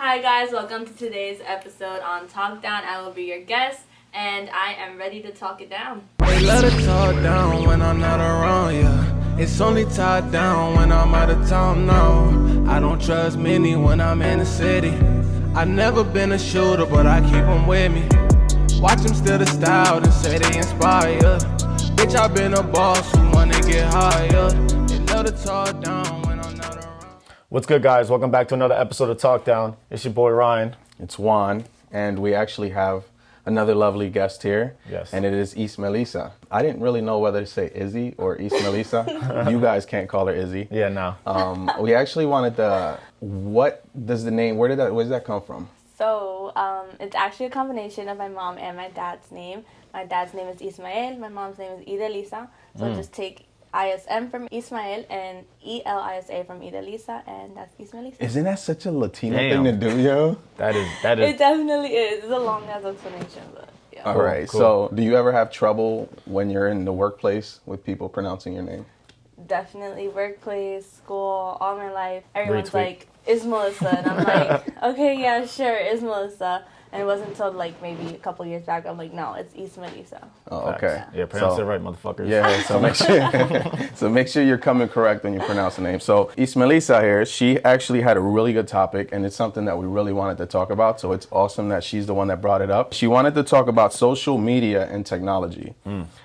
Hi guys, welcome to today's episode on Talk Down. I will be your guest, and I am ready to talk it down. They let it talk down when I'm not around, yeah. It's only tied down when I'm out of town, no. I don't trust many when I'm in the city. I never been a shooter, but I keep them with me. Watch them steal the style and say they inspire. Bitch, I been a boss who wanna get higher. They let it talk down when I'm not around. What's good, guys? Welcome back to another episode of Talk Down. It's your boy Ryan. It's Juan, and we actually have another lovely guest here. Yes. And it is Ismelisa. I didn't really know whether to say Izzy or Ismelisa. You guys can't call her Izzy. Yeah, no. We actually wanted what does the name, where does that come from? So, it's actually a combination of my mom and my dad's name. My dad's name is Ismael, my mom's name is Ismelisa. So just take ISM from Ismael and ELISA from Ismelisa, and that's Ismelisa. Isn't that such a Latino thing to do, yo? That is. It definitely is. It's a long ass explanation, but yeah. All right. Cool. So do you ever have trouble when you're in the workplace with people pronouncing your name? Definitely workplace, school, all my life. Everyone's Retweet. like, Ismelisa, and I'm like, okay, yeah, sure, Ismelisa. And it wasn't until like maybe a couple years back, I'm like, no, it's Ismelisa. Oh, okay. Yeah, pronounce it right, motherfuckers. Yeah, so make sure you're coming correct when you pronounce the name. So Ismelisa here, she actually had a really good topic, and it's something that we really wanted to talk about. So it's awesome that she's the one that brought it up. She wanted to talk about social media and technology.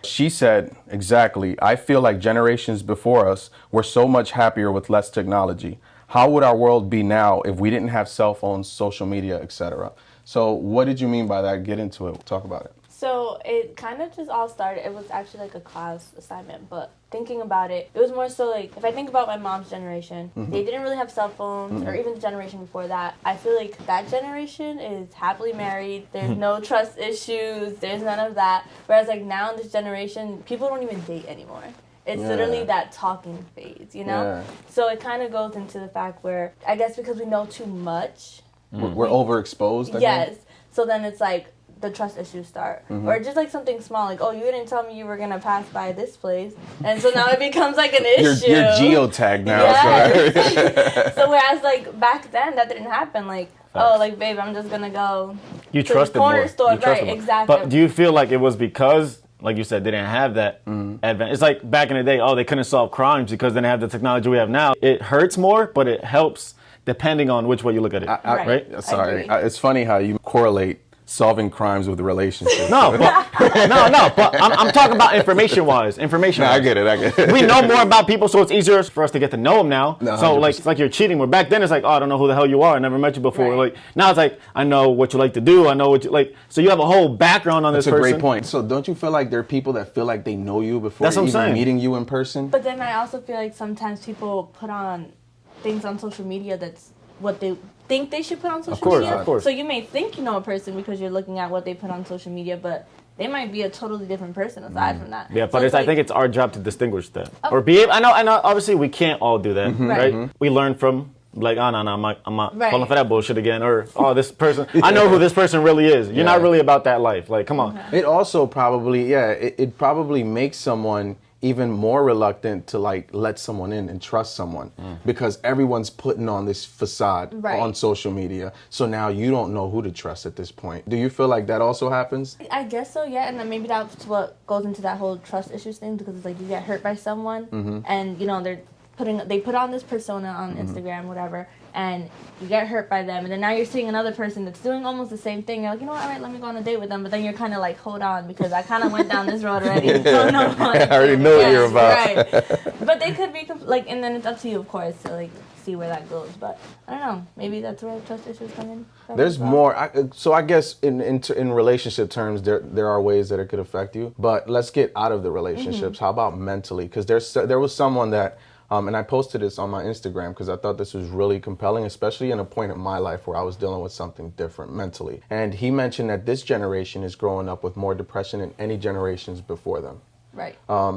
She said, exactly, I feel like generations before us were so much happier with less technology. How would our world be now if we didn't have cell phones, social media, etc.? So what did you mean by that? Get into it. Talk about it. So it kind of just all started, it was actually like a class assignment, but thinking about it, it was more so like, if I think about my mom's generation, they didn't really have cell phones, or even the generation before that. I feel like that generation is happily married, there's no trust issues, there's none of that. Whereas like now in this generation, people don't even date anymore. It's literally that talking phase, you know? Yeah. So it kind of goes into the fact where, I guess because we know too much. We're overexposed, I think? Yes. So then it's like the trust issues start. Or just like something small, like, oh, you didn't tell me you were going to pass by this place. And so now it becomes like an issue. You're geotagged now. Yes. So whereas like back then that didn't happen. Like, oh, like, babe, I'm just going to go You to the trusted corner more. store. You trusted Right, more. exactly. But do you feel like it was because, like you said, they didn't have that advent? It's like back in the day, oh, they couldn't solve crimes because they didn't have the technology we have now. It hurts more, but it helps depending on which way you look at it, right? Sorry. It's funny how you correlate solving crimes with relationships. No, but I'm talking about information-wise. No, I get it. We know more about people, so it's easier for us to get to know them now. No, so 100%. like it's like you're cheating. Where back then it's like, oh, I don't know who the hell you are. I never met you before. Right. Like now it's like I know what you like to do. I know what you like. So you have a whole background on That's this a person. great point. So don't you feel like there are people that feel like they know you before That's what I'm even saying. meeting you in person? But then I also feel like sometimes people put on things on social media that's what they think they should put on social media. Of course. So you may think you know a person because you're looking at what they put on social media, but they might be a totally different person aside from that. Yeah, but So I like, think it's our job to distinguish that or be able. I know. Obviously, we can't all do that, right? We learn from like, oh no, I'm not Right. falling for that bullshit again, or oh, this person. I know who this person really is. You're not really about that life. Like, come on. It also probably, it probably makes someone even more reluctant to like let someone in and trust someone because everyone's putting on this facade on social media. So now you don't know who to trust at this point. Do you feel like that also happens? I guess so, yeah, and then maybe that's what goes into that whole trust issues thing because it's like you get hurt by someone and you know they put on this persona on Instagram, whatever, and you get hurt by them, and then now you're seeing another person that's doing almost the same thing. You're like, you know what, all right, let me go on a date with them, but then you're kind of like, hold on, because I kind of went down this road already. Don't know what I already know what you're about. Right. But they could be, like, and then it's up to you, of course, to, like, see where that goes. But I don't know, maybe that's where trust issues come in. There's more. So I guess in relationship terms, there are ways that it could affect you. But let's get out of the relationships. How about mentally? Because there was someone that, and I posted this on my Instagram because I thought this was really compelling, especially in a point in my life where I was dealing with something different mentally. And he mentioned that this generation is growing up with more depression than any generations before them. Right.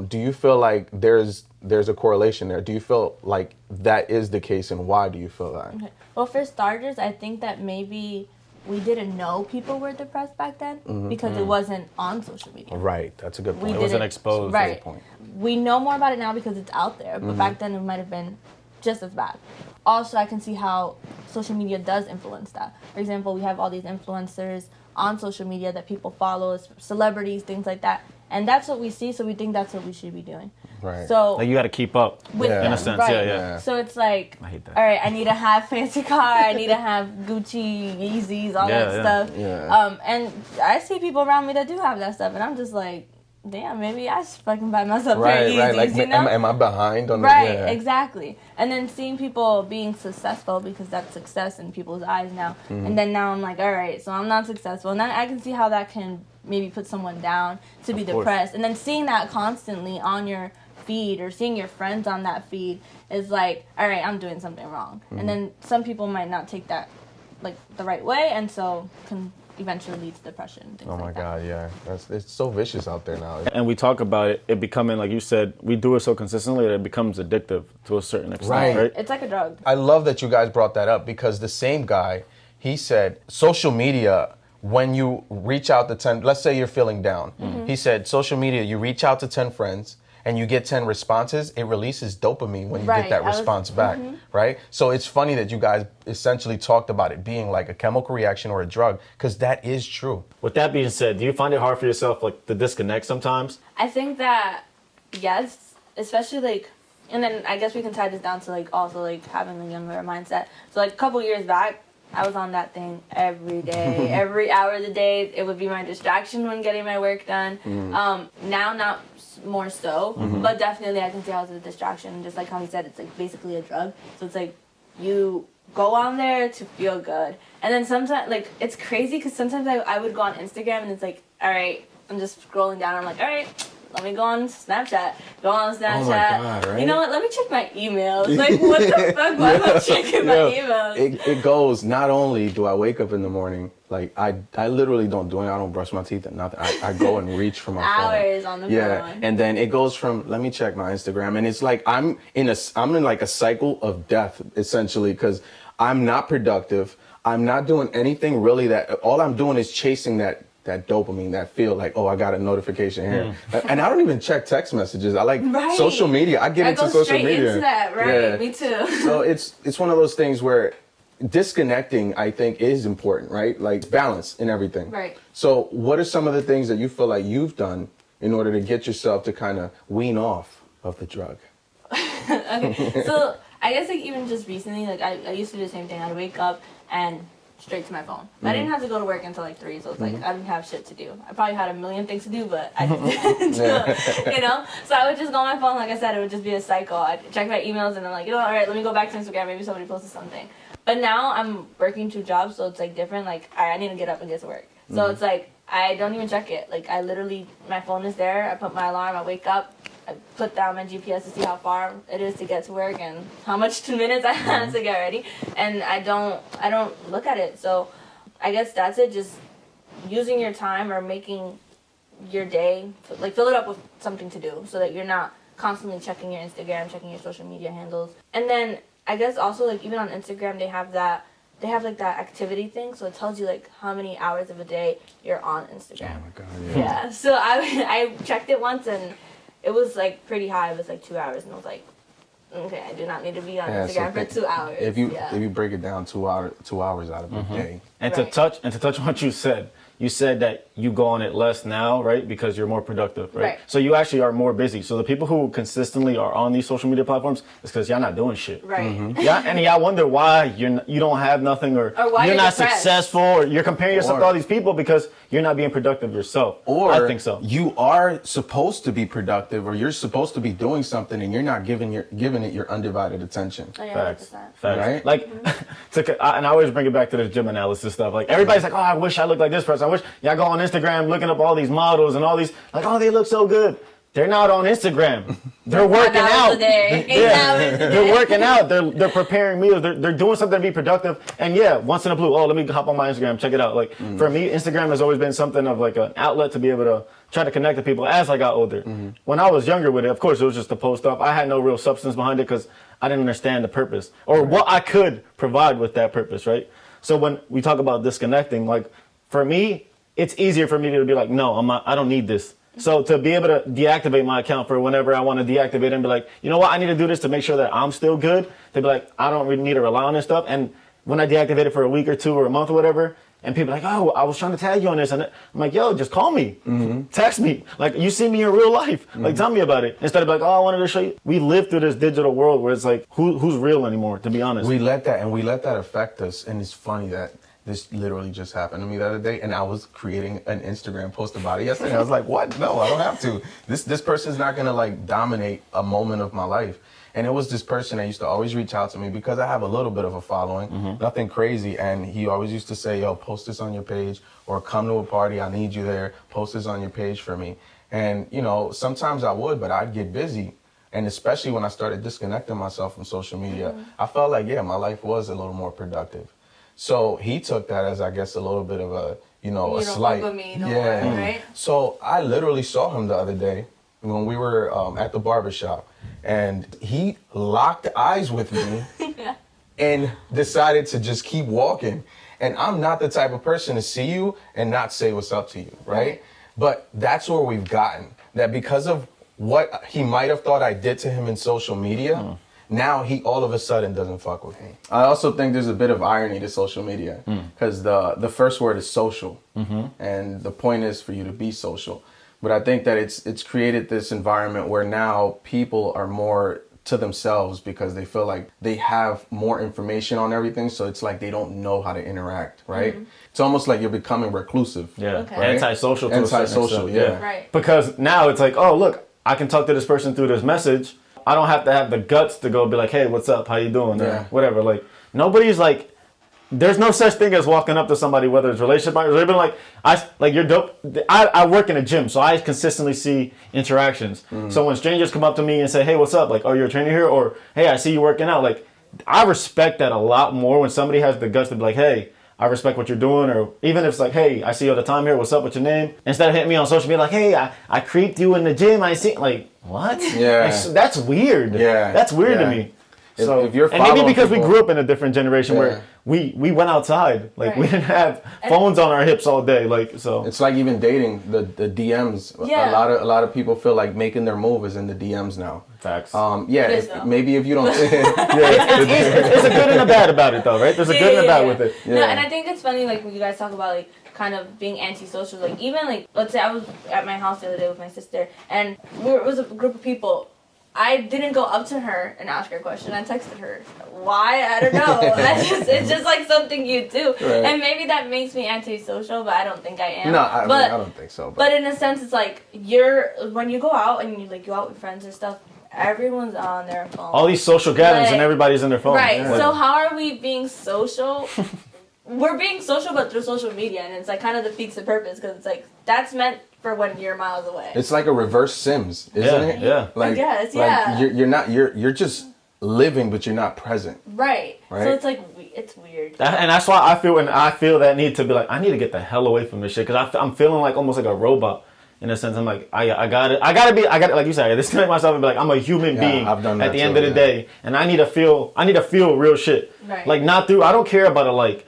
Do you feel like there's a correlation there? Do you feel like that is the case, and why do you feel that? Okay. Well, for starters, I think that maybe we didn't know people were depressed back then because it wasn't on social media. Right, that's a good point. It wasn't exposed. Right. Point. We know more about it now because it's out there, but back then it might have been just as bad. also I can see how social media does influence that. For example, we have all these influencers on social media that people follow, celebrities, things like that. And that's what we see, so we think that's what we should be doing. Right. So Like you got to keep up with in them, a sense. right. Yeah. So it's like, I hate that. all right, I need to have fancy car, I need to have Gucci, Yeezys, all that stuff. Yeah. And I see people around me that do have that stuff, and I'm just like, damn, maybe I should fucking buy myself Right, Yeezys, right. Like, you know? am I behind on Right, the... exactly. And then seeing people being successful, because that's success in people's eyes now. And then now I'm like, all right, so I'm not successful. And then I can see how that can maybe put someone down to be depressed. And then seeing that constantly on your feed or seeing your friends on that feed is like, all right, I'm doing something wrong. And then some people might not take that like the right way, and so can eventually lead to depression. Things Oh my like that. God, yeah. It's so vicious out there now. And we talk about it becoming, like you said, we do it so consistently that it becomes addictive to a certain extent, right? It's like a drug. I love that you guys brought that up, because the same guy, he said, social media, when you reach out to 10, let's say you're feeling down. He said, social media, you reach out to 10 friends and you get 10 responses, it releases dopamine when you get that response back, right? So it's funny that you guys essentially talked about it being like a chemical reaction or a drug, because that is true. With that being said, do you find it hard for yourself, like, to disconnect sometimes? I think that, yes, especially like, and then I guess we can tie this down to like also like having a younger mindset. So like a couple years back, I was on that thing every day, every hour of the day. It would be my distraction when getting my work done. Now, not more so, but definitely I can see how it's a distraction. Just like how he said, it's like basically a drug. So it's like you go on there to feel good. And then sometimes, like, it's crazy because sometimes I would go on Instagram and it's like, all right, I'm just scrolling down. I'm like, all right, let me go on Snapchat. Go on Snapchat. Oh my God, right? You know what? Let me check my emails. Like, what the fuck? Why am I checking my emails? It goes, not only do I wake up in the morning, like I literally don't do it. I don't brush my teeth and nothing. I go and reach for my phone. Hours on the phone. And then it goes from, let me check my Instagram. And it's like, I'm in like a cycle of death, essentially, because I'm not productive. I'm not doing anything really all I'm doing is chasing that dopamine, that feel like, oh, I got a notification here. And I don't even check text messages. I like social media. I get into social media. Into that, right? Yeah. Me too. So it's one of those things where disconnecting, I think, is important, right? Like balance in everything. Right. So what are some of the things that you feel like you've done in order to get yourself to kind of wean off of the drug? Okay, so I guess like even just recently, like I used to do the same thing. I'd wake up and straight to my phone. I didn't have to go to work until like 3, so it's like I didn't have shit to do. I probably had a million things to do, but I didn't do it, you know? So I would just go on my phone, like I said, it would just be a cycle. I'd check my emails and I'm like, you know, all right, let me go back to Instagram, maybe somebody posted something. But now I'm working 2 jobs, so it's like different, like, all right, I need to get up and get to work. So it's like, I don't even check it. Like, I literally, my phone is there, I put my alarm, I wake up, I put down my GPS to see how far it is to get to work and how much 2 minutes I have to get ready. And I don't look at it. So I guess that's it, just using your time or making your day, like fill it up with something to do so that you're not constantly checking your Instagram, checking your social media handles. And then I guess also like even on Instagram they have like that activity thing, so it tells you like how many hours of a day you're on Instagram. Oh my God, yeah. So I checked it once and it was like pretty high. It was like 2 hours and I was like, okay, I do not need to be on Instagram for 2 hours. If you break it down, 2 hours out of a day. And to touch on what you said that you go on it less now, right? Because you're more productive, right? So you actually are more busy. So the people who consistently are on these social media platforms is because y'all not doing shit. Right. Yeah, and y'all wonder why you don't have nothing or why you're not depressed. Successful or you're comparing yourself to all these people because you're not being productive yourself. Or I think so. You are supposed to be productive or you're supposed to be doing something and you're not giving it your undivided attention. Oh, yeah, Facts. 100%. Right? Like, and I always bring it back to the gym analysis stuff. Like, everybody's like, oh, I wish I looked like this person. I wish y'all go on Instagram looking up all these models and all these, like, oh, they look so good. They're not on Instagram. They're working out. They're working out. They're preparing meals. They're doing something to be productive. And yeah, once in a blue, oh, let me hop on my Instagram, check it out. Like for me, Instagram has always been something of like an outlet to be able to try to connect to people as I got older. When I was younger with it, of course, it was just to post stuff. I had no real substance behind it because I didn't understand the purpose or what I could provide with that purpose, right? So when we talk about disconnecting, like for me, it's easier for me to be like, no, I don't need this. So to be able to deactivate my account for whenever I want to deactivate and be like, you know what, I need to do this to make sure that I'm still good. To be like, I don't really need to rely on this stuff. And when I deactivate it for a week or two or a month or whatever, and people are like, oh, I was trying to tag you on this. And I'm like, yo, just call me. Text me. Like, you see me in real life. Like, tell me about it. Instead of like, oh, I wanted to show you. We live through this digital world where it's like, who's real anymore, to be honest? We let that affect us. And it's funny that this literally just happened to me the other day, and I was creating an Instagram post about it yesterday. I was like, what? No, I don't have to. This person's not gonna like dominate a moment of my life. And it was this person that used to always reach out to me because I have a little bit of a following, nothing crazy. And he always used to say, yo, post this on your page, or come to a party, I need you there, post this on your page for me. And, you know, sometimes I would, but I'd get busy. And especially when I started disconnecting myself from social media, I felt like, yeah, my life was a little more productive. So he took that as, I guess, a little bit of a, you know, a slight. Right? So I literally saw him the other day when we were at the barbershop, and he locked eyes with me and decided to just keep walking. And I'm not the type of person to see you and not say what's up to you, right? But that's where we've gotten. That because of what he might have thought I did to him in social media, now he all of a sudden doesn't fuck with me. I also think there's a bit of irony to social media, because the first word is social, and the point is for you to be social. But I think that it's created this environment where now people are more to themselves because they feel like they have more information on everything. So it's like they don't know how to interact, right? It's almost like you're becoming reclusive. Yeah, right? Antisocial. Antisocial, yeah. Right. Because now it's like, oh, look, I can talk to this person through this message. I don't have to have the guts to go be like, hey, what's up? How you doing? Or whatever. Like, nobody's like, there's no such thing as walking up to somebody, whether it's relationship or even like you're dope. I work in a gym, so I consistently see interactions. So when strangers come up to me and say, hey, what's up? Like, oh, you're a trainer here? Or, hey, I see you working out. Like, I respect that a lot more when somebody has the guts to be like, hey, I respect what you're doing. Or even if it's like, hey, I see you all the time here. What's up with your name? Instead of hitting me on social media like, hey, I creeped you in the gym. I see. Like, what? Yeah. Like, that's weird. Yeah. That's weird to me. So, if you're and maybe because people, we grew up in a different generation where we went outside, like we didn't have phones on our hips all day, like so. It's like even dating the DMs. A lot of people feel like making their move is in the DMs now. Facts. Maybe if you don't. It's a good and a bad about it though, right? There's a good and a bad with it. Yeah. No, and I think it's funny, like when you guys talk about like kind of being antisocial, like even like let's say I was at my house the other day with my sister, and it was a group of people. I didn't go up to her and ask her a question. I texted her. Why? I don't know. It's just like something you do. Right. And maybe that makes me antisocial, but I don't think I am. No, I don't think so. But in a sense, it's like when you go out and you go out with friends and stuff, everyone's on their phone. All these social gatherings and everybody's in their phone. Right. Yeah. So how are we being social? We're being social, but through social media, and it's like kind of defeats the purpose because it's like that's meant for when you're miles away. It's like a reverse Sims, isn't it? Yeah. Like, I guess, yeah. You're just living, but you're not present. Right. So it's like it's weird. And that's why I feel that need to be like I need to get the hell away from this shit because I'm feeling like almost like a robot. In a sense, I'm like, I got it, like you said, I disconnect myself and be like, I'm a human being I've done that at the end of the day. And I need to feel real shit. Right. Like not through, I don't care about it. Like,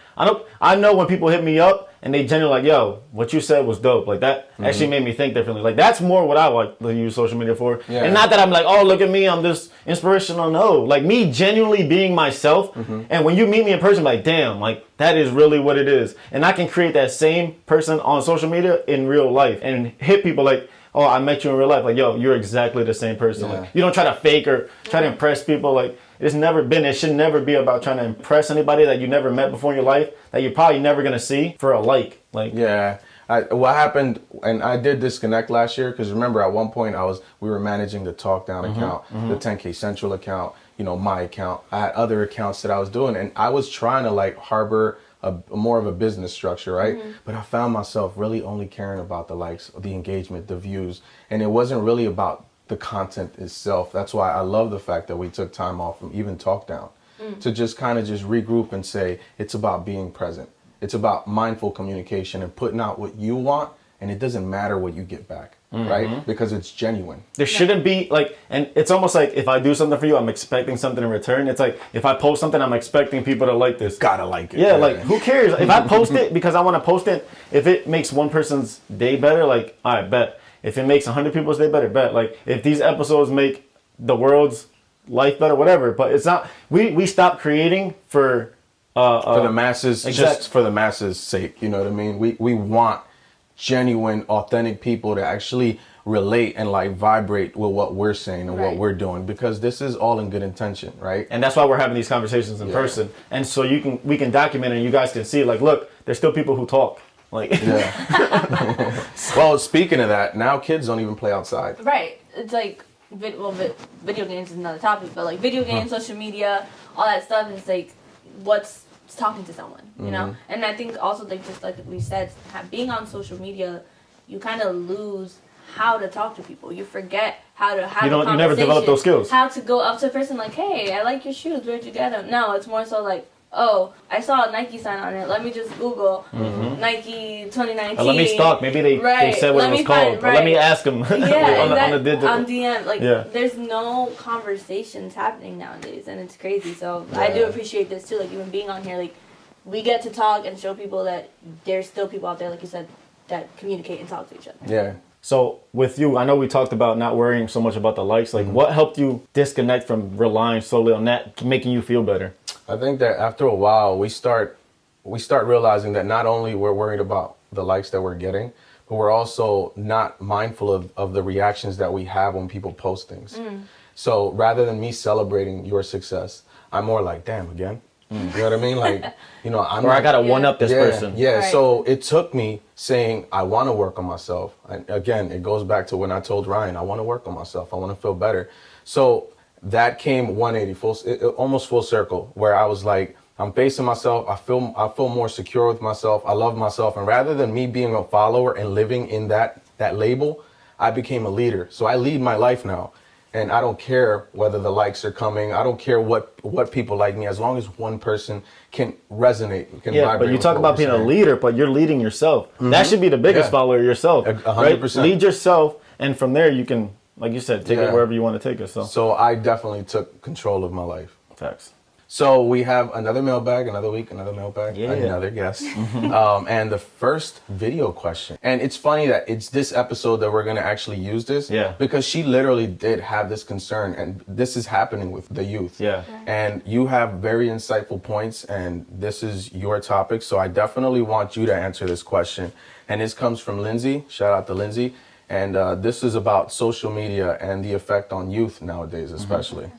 I know when people hit me up and they genuinely like, yo, what you said was dope. Like that actually made me think differently. Like that's more what I like to use social media for. Yeah. And not that I'm like, oh, look at me, I'm this inspirational. No, like me genuinely being myself. And when you meet me in person, like, damn, like that is really what it is. And I can create that same person on social media in real life and hit people like, oh, I met you in real life. Like, yo, you're exactly the same person. Like, you don't try to fake or try to impress people. Like, it should never be about trying to impress anybody that you never met before in your life that you're probably never going to see for a like. Yeah. What happened, and I did disconnect last year because remember at one point we were managing the Tvlk Dwn account, the 10K Central account, my account. I had other accounts that I was doing, and I was trying to like harbor a more of a business structure, right? But I found myself really only caring about the likes, the engagement, the views, and it wasn't really about the content itself. That's why I love the fact that we took time off from even Tvlk Dwn to just kind of just regroup and say it's about being present. It's about mindful communication and putting out what you want, and it doesn't matter what you get back, right? Because it's genuine. There shouldn't be like, and it's almost like if I do something for you, I'm expecting something in return. It's like if I post something, I'm expecting people to like this. Gotta like it. Yeah, like who cares? If I post it because I want to post it, if it makes one person's day better, like I bet. If it makes 100 people's day better, bet. Like, if these episodes make the world's life better, whatever. But it's not, we stop creating for the masses, just for the masses' sake. You know what I mean? We want genuine, authentic people to actually relate and like vibrate with what we're saying and what we're doing, because this is all in good intention, right? And that's why we're having these conversations in person. And so we can document it and you guys can see, like, look, there's still people who talk. Like, Well, speaking of that, now kids don't even play outside. Right. It's like, video games is another topic, but like video games, social media, all that stuff is like what's talking to someone, you know? And I think also, like, just like we said, being on social media, you kind of lose how to talk to people. You forget how to have a conversation. You never develop those skills. How to go up to a person like, hey, I like your shoes, where'd you get them? No, it's more so like, oh, I saw a Nike sign on it. Let me just Google Nike 2019. Let me stalk. Maybe they said what it was called. Or let me ask them on the digital. On DM. Like, there's no conversations happening nowadays, and it's crazy. So I do appreciate this too. Like, even being on here, like, we get to talk and show people that there's still people out there, like you said, that communicate and talk to each other. Yeah. So with you, I know we talked about not worrying so much about the likes. Like, what helped you disconnect from relying solely on that, making you feel better? I think that after a while, we start realizing that not only we're worried about the likes that we're getting, but we're also not mindful of the reactions that we have when people post things. So rather than me celebrating your success, I'm more like, damn, again. You know what I mean? Like, you know, I gotta one up this person. Yeah. Right. So it took me saying I want to work on myself. And again, it goes back to when I told Ryan, I want to work on myself. I want to feel better. So that came 180, almost full circle, where I was like, I'm facing myself. I feel more secure with myself. I love myself. And rather than me being a follower and living in that label, I became a leader. So I lead my life now. And I don't care whether the likes are coming. I don't care what people like me, as long as one person can resonate, can vibrate. But you talk about being a leader, but you're leading yourself. That should be the biggest follower, yourself. 100%. Right? Lead yourself, and from there you can, like you said, take it wherever you want to take it. So I definitely took control of my life. Facts. So we have another mailbag, another week, another mailbag, another guest. And the first video question. And it's funny that it's this episode that we're going to actually use this. Yeah. Because she literally did have this concern, and this is happening with the youth. Yeah. And you have very insightful points, and this is your topic. So I definitely want you to answer this question. And this comes from Lindsay. Shout out to Lindsay. And this is about social media and the effect on youth nowadays, especially.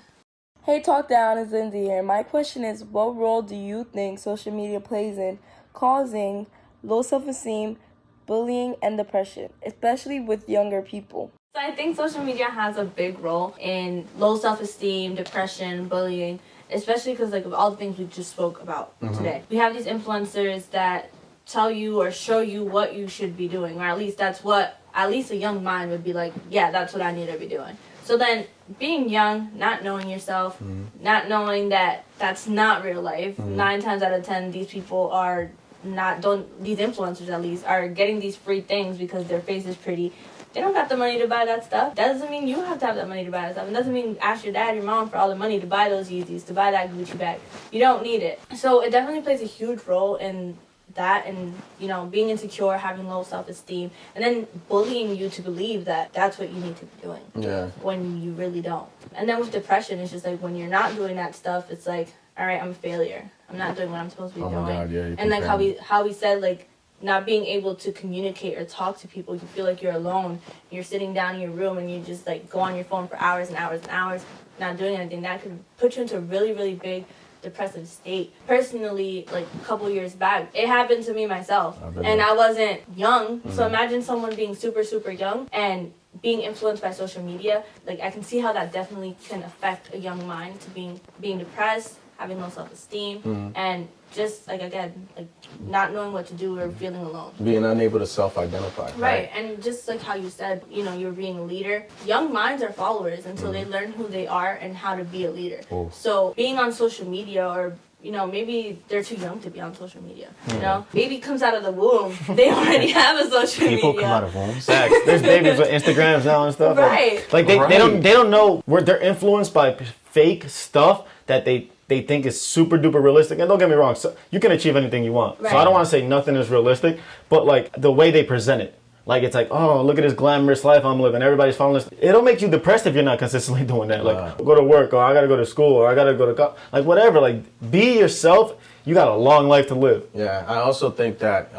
Hey, Talk Down, is Lindsay here. My question is, what role do you think social media plays in causing low self-esteem, bullying, and depression, especially with younger people? So I think social media has a big role in low self-esteem, depression, bullying, especially because, like, of all the things we just spoke about today. We have these influencers that tell you or show you what you should be doing, or at least that's what at least a young mind would be like, yeah, that's what I need to be doing. So then, being young, not knowing yourself, not knowing that that's not real life, 9 times out of 10, these people are these influencers at least, are getting these free things because their face is pretty. They don't got the money to buy that stuff. That doesn't mean you have to have that money to buy that stuff. It doesn't mean ask your dad, your mom for all the money to buy those Yeezys, to buy that Gucci bag. You don't need it. So it definitely plays a huge role in that, and, you know, being insecure, having low self-esteem, and then bullying you to believe that that's what you need to be doing when you really don't. And then with depression, it's just like when you're not doing that stuff, it's like, all right, I'm a failure. I'm not doing what I'm supposed to be doing. God, yeah, and like how we said, like, not being able to communicate or talk to people, you feel like you're alone. You're sitting down in your room and you just like go on your phone for hours and hours and hours, not doing anything. That could put you into a really, really big depressive state. Personally, like a couple years back, it happened to me myself, and I wasn't young. So imagine someone being super, super young and being influenced by social media. Like, I can see how that definitely can affect a young mind to being depressed, having low self-esteem, and just, like, again, like, not knowing what to do or feeling alone. Being unable to self-identify. Right, and just like how you said, you know, you're being a leader. Young minds are followers until they learn who they are and how to be a leader. So being on social media, or, you know, maybe they're too young to be on social media. You know, baby comes out of the womb, they already have a social media. People come out of wombs. There's babies with Instagrams now and stuff. Right. Like they don't know where they're influenced by fake stuff that they think is super duper realistic. And don't get me wrong, so you can achieve anything you want. Right. So I don't want to say nothing is realistic, but like the way they present it. Like, it's like, oh, look at this glamorous life I'm living. Everybody's following this. It'll make you depressed if you're not consistently doing that. Like, go to work, or I got to go to school, or I got to go to college. Like, whatever. Like, be yourself. You got a long life to live. Yeah, I also think that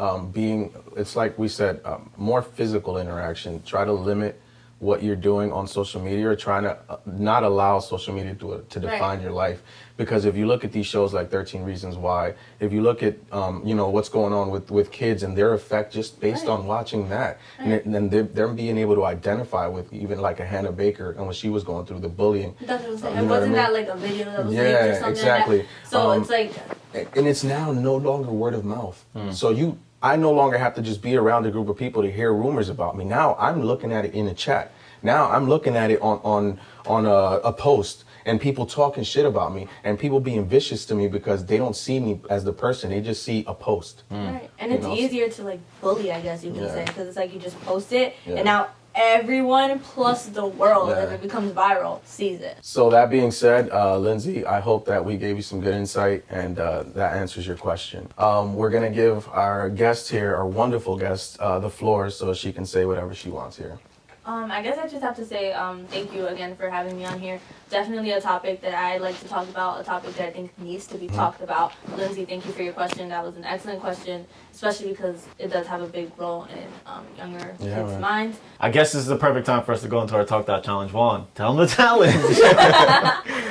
it's like we said, more physical interaction. Try to limit what you're doing on social media, or trying to not allow social media to define your life. Because if you look at these shows like 13 Reasons Why, if you look at what's going on with kids and their effect just based on watching that, and them being able to identify with even like a Hannah Baker and when she was going through the bullying. That's what I'm saying. Wasn't that like a video that was leaked or something? Exactly. Like that? So it's like, and it's now no longer word of mouth. So I no longer have to just be around a group of people to hear rumors about me. Now I'm looking at it in a chat. Now I'm looking at it on a post, and people talking shit about me, and people being vicious to me because they don't see me as the person. They just see a post. Right. And it's easier to like bully, I guess you can say, because it's like you just post it, and now everyone plus the world, if it becomes viral, sees it. So that being said, Lindsay, I hope that we gave you some good insight, and that answers your question. We're going to give our guest here, our wonderful guest, the floor so she can say whatever she wants here. I guess I just have to say thank you again for having me on here. Definitely a topic that I like to talk about, a topic that I think needs to be talked about. Lindsay, thank you for your question. That was an excellent question, especially because it does have a big role in younger kids' minds. I guess this is the perfect time for us to go into our Talk Down Challenge. Juan, tell them the challenge.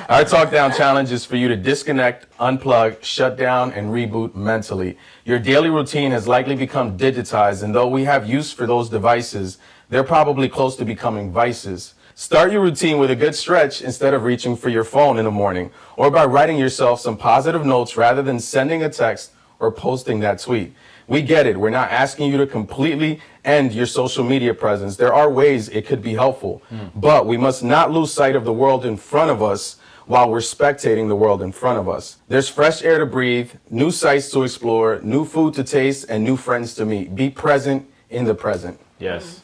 Our Talk Down Challenge is for you to disconnect, unplug, shut down, and reboot mentally. Your daily routine has likely become digitized, and though we have use for those devices, they're probably close to becoming vices. Start your routine with a good stretch instead of reaching for your phone in the morning, or by writing yourself some positive notes rather than sending a text or posting that tweet. We get it. We're not asking you to completely end your social media presence. There are ways it could be helpful, but we must not lose sight of the world in front of us while we're spectating the world in front of us. There's fresh air to breathe, new sights to explore, new food to taste, and new friends to meet. Be present in the present. Yes.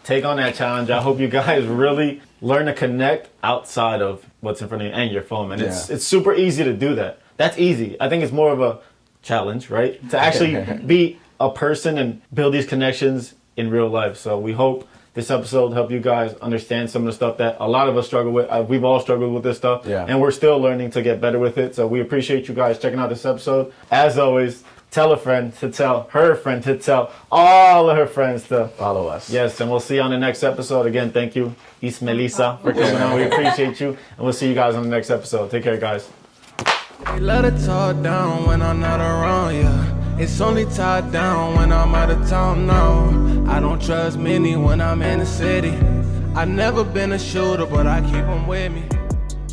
Take on that challenge. I hope you guys really learn to connect outside of what's in front of you and your phone. And it's super easy to do that. That's easy. I think it's more of a challenge, right? To actually be a person and build these connections in real life. So we hope this episode helped you guys understand some of the stuff that a lot of us struggle with. We've all struggled with this stuff, and we're still learning to get better with it. So we appreciate you guys checking out this episode. As always, tell a friend to tell her friend to tell all of her friends to follow us. Yes, and we'll see you on the next episode. Again, thank you, Ismelisa, for coming on. We appreciate you, and we'll see you guys on the next episode. Take care, guys. They let it talk down when I'm not around, yeah. It's only tied down when I'm out of town, no. I don't trust many when I'm in the city. I've never been a shooter, but I keep them with me.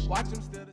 Watch them